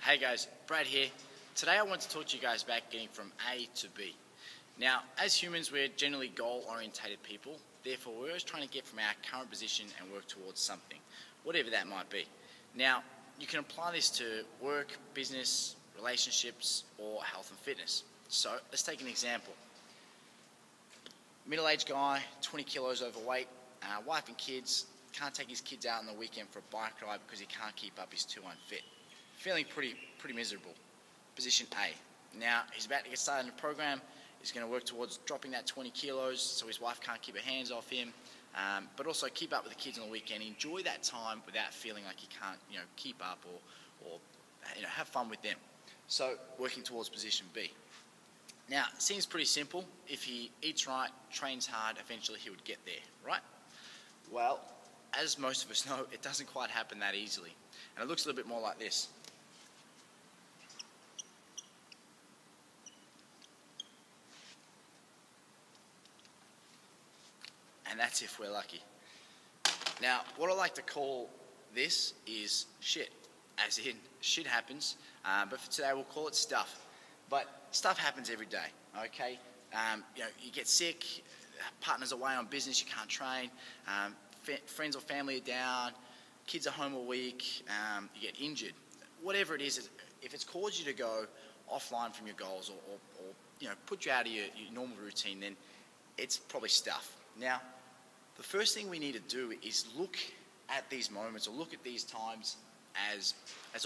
Hey guys, Brad here. Today I want to talk to you guys about getting from A to B. Now, as humans, we're generally goal-orientated people. Therefore, we're always trying to get from our current position and work towards something, whatever that might be. Now, you can apply this to work, business, relationships, or health and fitness. So, let's take an example. Middle-aged guy, 20 kilos overweight, wife and kids, can't take his kids out on the weekend for a bike ride because he can't keep up, he's too unfit. Feeling pretty miserable. Position A. Now, he's about to get started in the program. He's going to work towards dropping that 20 kilos so his wife can't keep her hands off him, but also keep up with the kids on the weekend. Enjoy that time without feeling like he can't, keep up or have fun with them. So, working towards position B. Now, it seems pretty simple. If he eats right, trains hard, eventually he would get there, right? Well, as most of us know, it doesn't quite happen that easily. And it looks a little bit more like this. And that's if we're lucky. Now, what I like to call this is shit, as in shit happens, but for today we'll call it stuff. But stuff happens every day, okay? You get sick, partner's away on business, you can't train, friends or family are down, kids are home all week, you get injured. Whatever it is, if it's caused you to go offline from your goals or put you out of your normal routine, then it's probably stuff. Now, the first thing we need to do is look at these moments or look at these times as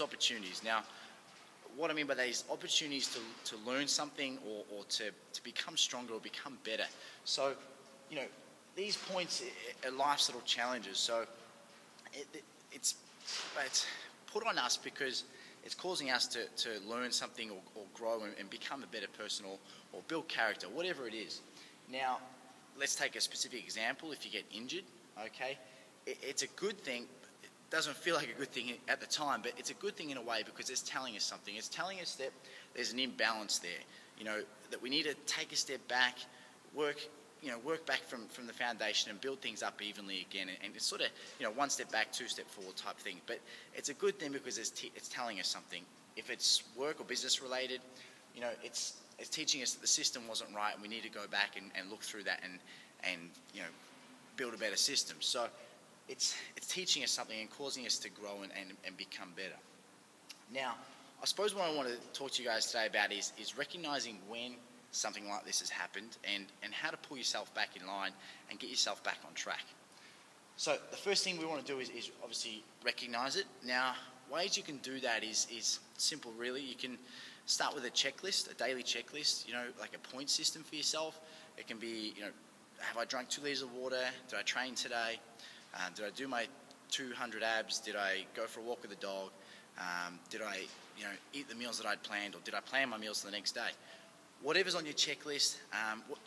opportunities. Now, what I mean by that is opportunities to learn something or to become stronger or become better. So, these points are life's little challenges. So it's put on us because it's causing us to learn something or grow and become a better person or build character, whatever it is. Now, let's take a specific example. If you get injured, okay, it's a good thing. It doesn't feel like a good thing at the time, but it's a good thing in a way because it's telling us something. It's telling us that there's an imbalance there, that we need to take a step back, work back from the foundation and build things up evenly again. And it's sort of, one step back, two step forward type thing. But it's a good thing because it's telling us something. If it's work or business related, it's teaching us that the system wasn't right and we need to go back and look through that and build a better system. So it's teaching us something and causing us to grow and become better. Now, I suppose what I want to talk to you guys today about is recognizing when something like this has happened and how to pull yourself back in line and get yourself back on track. So the first thing we want to do is obviously recognize it. Now, ways you can do that is simple really. You can start with a checklist, a daily checklist, like a point system for yourself. It can be, have I drunk 2 liters of water? Did I train today? Did I do my 200 abs? Did I go for a walk with the dog? Did I, eat the meals that I'd planned, or did I plan my meals for the next day? Whatever's on your checklist,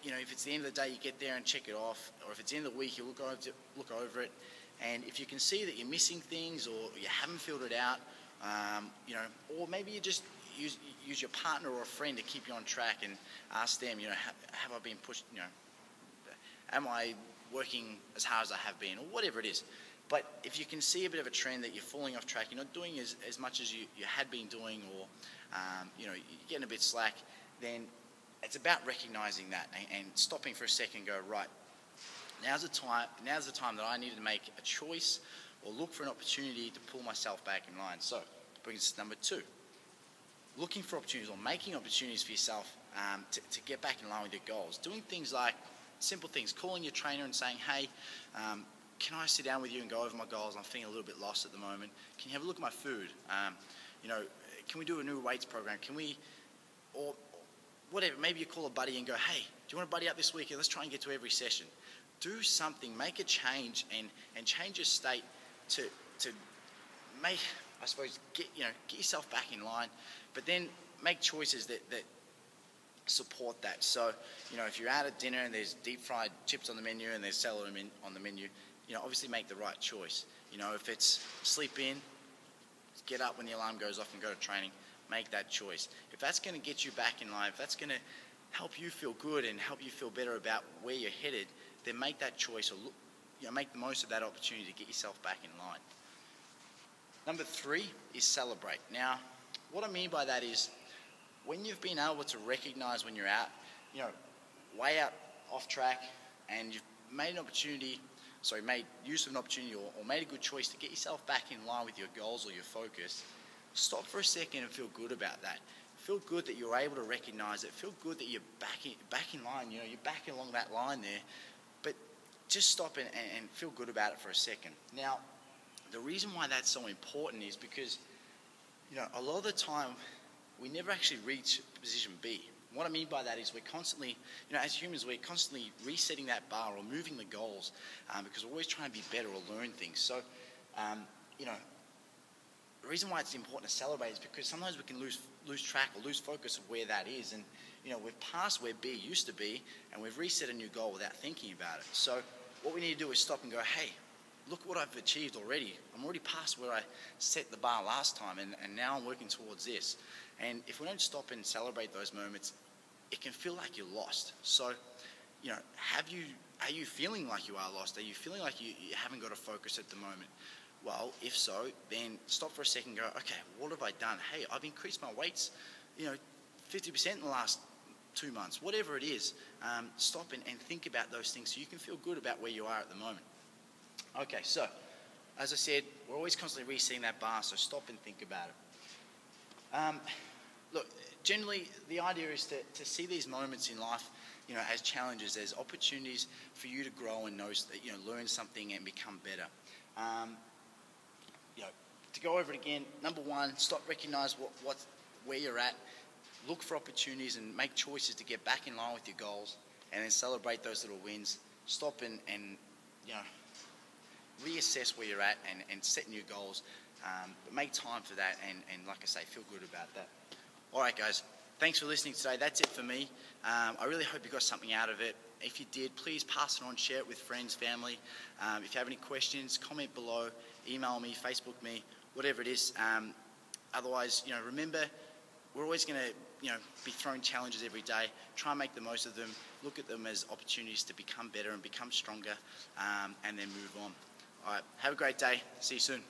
if it's the end of the day, you get there and check it off, or if it's the end of the week, you look over it, and if you can see that you're missing things or you haven't filled it out, or maybe you just use your partner or a friend to keep you on track and ask them, have I been pushed, am I working as hard as I have been, or whatever it is. But if you can see a bit of a trend that you're falling off track, you're not doing as much as you had been doing, or you're getting a bit slack, then it's about recognizing that and stopping for a second and go, right, now's the time that I need to make a choice or look for an opportunity to pull myself back in line. So, brings us to number 2. Looking for opportunities or making opportunities for yourself to get back in line with your goals. Doing things like simple things, calling your trainer and saying, hey, can I sit down with you and go over my goals? I'm feeling a little bit lost at the moment. Can you have a look at my food? Can we do a new weights program? Or whatever, maybe you call a buddy and go, hey, do you want to buddy up this weekend? Let's try and get to every session. Do something, make a change and change your state to make, I suppose, get yourself back in line, but then make choices that support that. So, if you're out at dinner and there's deep fried chips on the menu and there's salad on the menu, obviously make the right choice. If it's sleep in, get up when the alarm goes off and go to training, make that choice. If that's going to get you back in line, if that's going to help you feel good and help you feel better about where you're headed, then make that choice or make the most of that opportunity to get yourself back in line. Number 3 is celebrate. Now, what I mean by that is when you've been able to recognize when you're out, way out off track, and you've made use of an opportunity or made a good choice to get yourself back in line with your goals or your focus, stop for a second and feel good about that. Feel good that you're able to recognize it. Feel good that you're back in line. You're back along that line there. But just stop and feel good about it for a second. Now, the reason why that's so important is because, a lot of the time we never actually reach position B. What I mean by that is we're constantly, as humans, we're constantly resetting that bar or moving the goals because we're always trying to be better or learn things. So, the reason why it's important to celebrate is because sometimes we can lose track or lose focus of where that is. And, we've passed where B used to be and we've reset a new goal without thinking about it. So what we need to do is stop and go, hey, look what I've achieved already. I'm already past where I set the bar last time and now I'm working towards this. And if we don't stop and celebrate those moments, it can feel like you're lost. So, are you feeling like you are lost? Are you feeling like you haven't got a focus at the moment? Well, if so, then stop for a second and go, okay, what have I done? Hey, I've increased my weights, 50% in the last 2 months, whatever it is. Stop and think about those things so you can feel good about where you are at the moment. Okay, so, as I said, we're always constantly resetting that bar, so stop and think about it. Look, generally, the idea is to see these moments in life, as challenges, as opportunities for you to grow and learn something and become better. To go over it again, number one, recognize where you're at, look for opportunities and make choices to get back in line with your goals, and then celebrate those little wins. Stop and reassess where you're at and set new goals, but make time for that and like I say, feel good about that. All right, guys, thanks for listening today. That's it for me. I really hope you got something out of it. If you did, please pass it on, share it with friends, family. If you have any questions, comment below, email me, Facebook me, whatever it is. Otherwise, remember, we're always going to, be thrown challenges every day. Try and make the most of them. Look at them as opportunities to become better and become stronger, and then move on. All right, have a great day. See you soon.